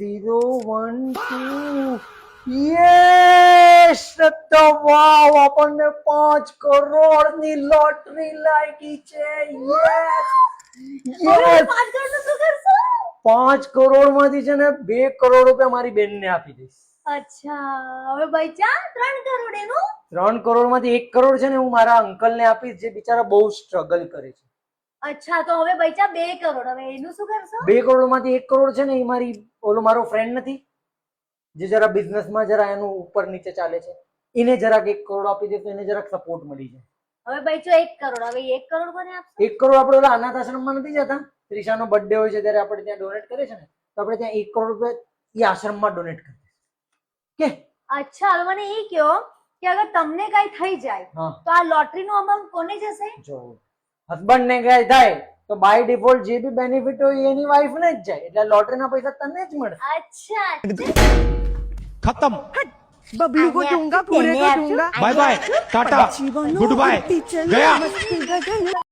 0 1 2 yes તો વાવ આપણને 5 કરોડની લોટરી લાગી છે યસ યસ 5 કરોડ નું શું કરશો? 5 કરોડ માંથી છે ને 2 કરોડ રૂપિયા મારી બેનને આપી દઈશ. અચ્છા હવે બચ્યા 3 કરોડ એનું 3 કરોડ માંથી 1 કરોડ છે ને હું મારા અંકલને આપીશ જે બિચારા બહુ સ્ટ્રગલ કરે છે. અચ્છા તો હવે બચ્યા 2 કરોડ હવે એનું શું કરશો? 2 કરોડ માંથી 1 કરોડ છે ને એ મારી મારો ફ્રેન્ડ નથી જે જરા બિઝનેસમાં જરા એનું ઉપર નીચે ચાલે છે એને જરાક 1 કરોડ આપી દે તો એને જરાક સપોર્ટ મળી જાય. હવે બચ્યો 1 કરોડ હવે 1 કરોડ કોને આપશો? 1 કરોડ આપણે ઓલા અનાથ આશ્રમમાં નથી જતા ત્રિશાનો બર્થડે હોય છે ત્યારે આપણે ત્યાં ડોનેટ કરે છે ને તો આપણે ત્યાં 1 કરોડ રૂપિયા એ આશ્રમમાં ડોનેટ કરીએ કે અચ્છા હવે મને એ કહો કે અગર તમને કઈ થઈ જાય તો આ લોટરી નું અમાઉન્ટ કોને જશે? જો હસબન્ડ ને કઈ થાય તો બાય ડિફોલ્ટ જે બી બેનિફિટ હોય એની વાઈફ ને જ જાય એટલે લોટરીના પૈસા તને જ મળે. अच्छा खत्म बबलू को दूंगा पूरे को दूंगा bye bye tata goodbye गया